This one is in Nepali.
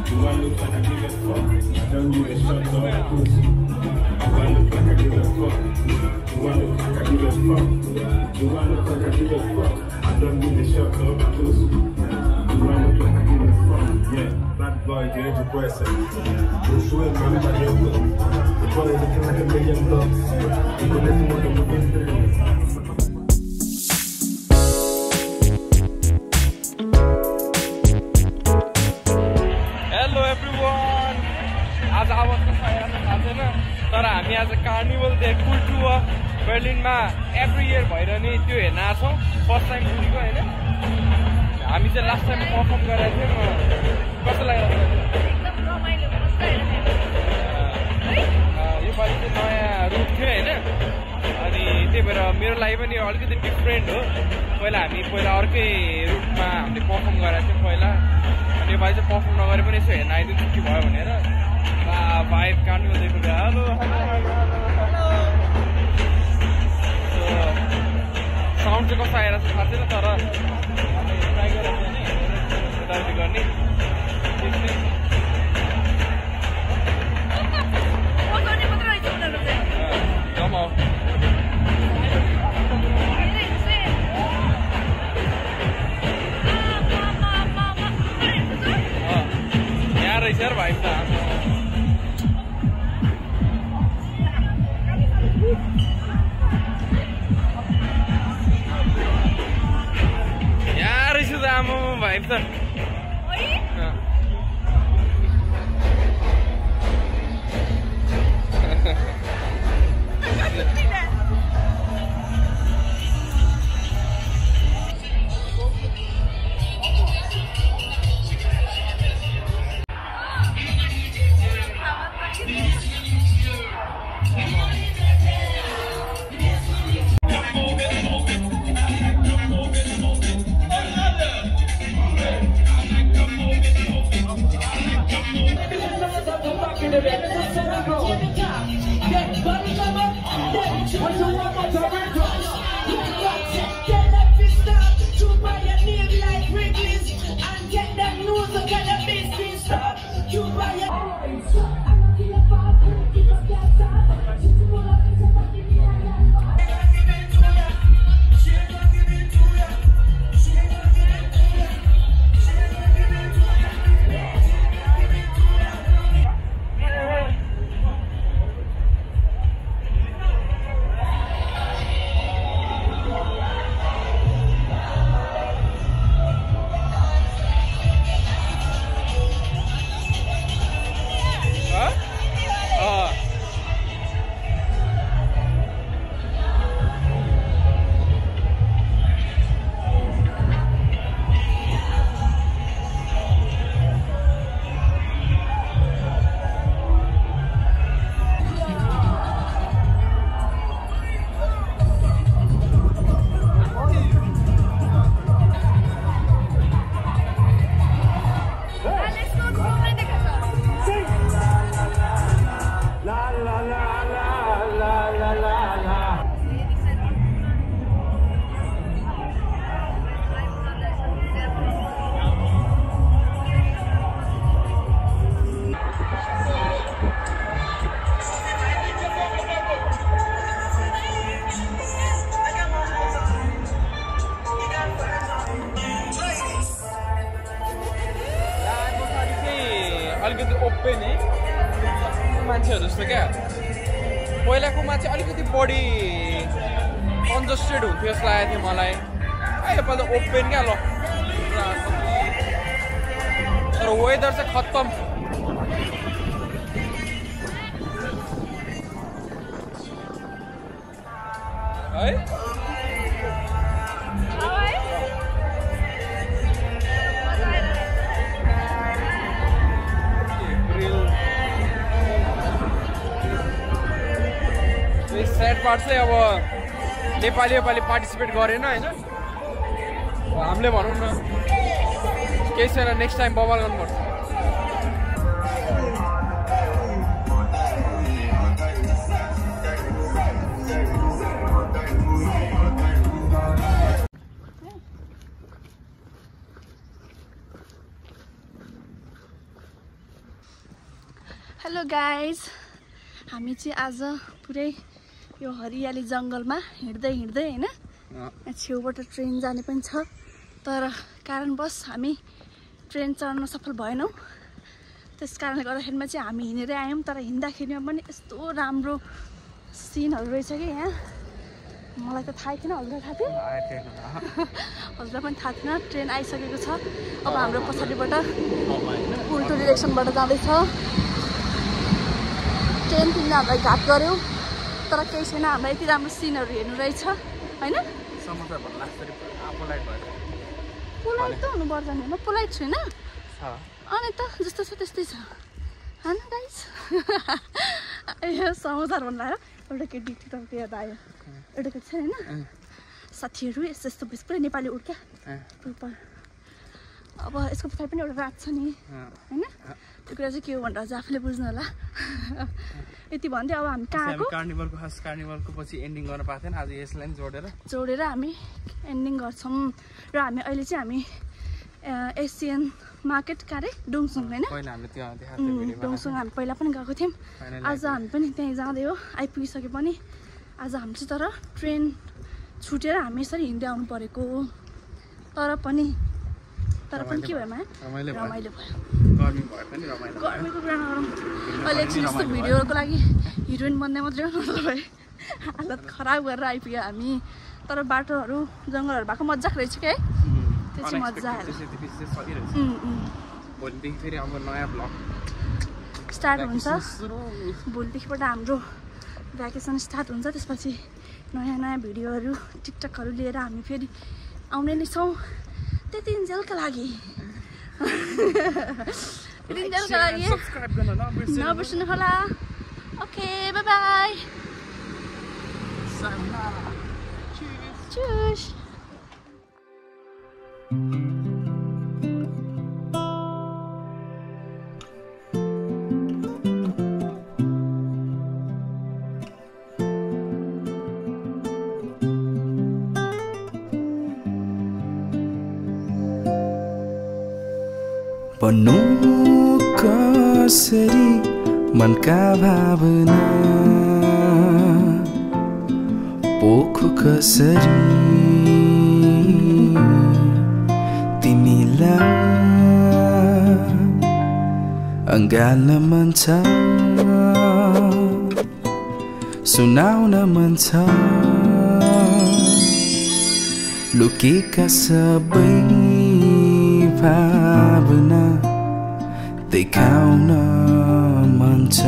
Do I look like I give a fuck? Don't give a shot to my pussy. Do I look like I give a fuck? Do I look like I give a fuck? Do I look like I give a fuck? I don't give a shot to my pussy. Do I look like I give a fuck? Yeah, bad boy, the age of person. You swear, man, by your book. The boy is looking like a million bucks. You couldn't want to move in three. तर हामी आज कार्निभल दे कुल्टुवा बर्लिनमा एभ्री इयर भइरहने त्यो हेर्न आछौँ फर्स्ट टाइम पुगेको हैन हामी चाहिँ लास्ट टाइम परफर्म गरेको थियौँ कस्तो लाग्यो एकदम रमाइलो यो पालि चाहिँ नयाँ रुट थियो हैन अनि त्यही भएर मेरो लागि पनि अलिकति डिफरेन्ट हो पहिला अर्कै रुटमा हामीले परफर्म गरेको थियौँ पहिला अनि यो पालि चाहिँ परफर्म नगरे पनि यसो हेर्न आइदिनु छुट्टी भयो भनेर भाइ कार्निभल देखो हेलो साउन्ड चाहिँ कस्तो आइरहेको छ थाहा छैन तर ट्राई गरेर चाहिँ यताउति गर्ने रमाऊ यहाँ रहेछ यार भाइ त यार इस आमो भाइ त अलिकति ओपन है मान्छेहरू जस्तो क्या पहिलाकोमा चाहिँ अलिकति बढी कन्जस्टेड हुन्थ्यो जस्तो लागेको थियो मलाई योपालि त ओपन क्या ल तर वेदर चाहिँ खत्तम है सेट पार्ट चाहिँ अब नेपाली पार्टिसिपेट गरेन हैन हामीले भनौँ न केही छैन नेक्स्ट टाइम बवाल गर्नुपर्छ हेलो गाइज, हामी चाहिँ आज पुरै यो हरियाली जङ्गलमा हिँड्दै होइन छेउबाट ट्रेन जाने पनि छ, तर कारणवश हामी ट्रेन चढ्न सफल भएनौँ। त्यस कारणले गर्दाखेरिमा चाहिँ हामी हिँडेरै आयौँ, तर हिँड्दाखेरिमा पनि यस्तो राम्रो सिनहरू रहेछ कि यहाँ। मलाई त थाहै थिएन, हजुरलाई थाहा थियो? हजुरलाई पनि थाहा थिएन। ट्रेन आइसकेको छ, अब हाम्रो पछाडिबाट उल्टो डिरेक्सनबाट जाँदैछ। ट्रेन तिमीले हामीलाई घात गऱ्यौ, तर केही छैन, हामीलाई यति राम्रो सिनहरू हेर्नु रहेछ होइन। पोलाइट त हुनुपर्छ नि, म पोलाइट छुइनँ अनि त जस्तो छ त्यस्तै छ होइन गाइस। यो समाचार भन्नु आयो, एउटा केटी टिकटकको याद आयो। एउटा केटी छ होइन, साथीहरू यस्तो यस्तो बेस पुरै नेपाली उड्क्या। अब यसको पछाडि पनि एउटा रात छ नि होइन, त्यो कुरा चाहिँ के हो भनेर चाहिँ आफूले बुझ्नु होला। यति भन्दै अब हामी कहाँ आएको? कार्निभलको पछि एन्डिङ गर्न पाएको थिएन, आज यसलाई जोडेर हामी एन्डिङ गर्छौँ। र हामी अहिले चाहिँ हामी एसियन मार्केट कारे डोङसुङ होइन, डोङसुङ हामी पहिला पनि गएको थियौँ। आज हामी पनि त्यहीँ जाँदै हो, आइपुगिसके पनि। आज हामी चाहिँ तर ट्रेन छुटेर हामी यसरी हिँड्दै आउनु परेको, तर पनि के भयो रमाइलो भयो। गर्मीको कुरा नगरौँ, अहिले एकछिन यस्तो भिडियोको लागि हिरोइन बन्ने मात्रै हो, नभए हालत खराब गरेर आइपुग्यो हामी। तर बाटोहरू जङ्गलहरू भएको मजाक रहेछ क्या है, त्यो चाहिँ मजा आयो। स्टार्ट हुन्छ भोलिदेखिबाट हाम्रो भ्याकेसन स्टार्ट हुन्छ। त्यसपछि नयाँ भिडियोहरू टिकटकहरू लिएर हामी फेरि आउने नै छौँ। त्यति इन्जेलका लागि नबिर्सनु होला। Okay, by by. Tschüss. भन्नु कसरी मनका भावना पोखो कसरी तिमीलाई अँगाल्न मन छ, सुनाउन मन छ, लुकेका सबै भावना देखाउन मन छ।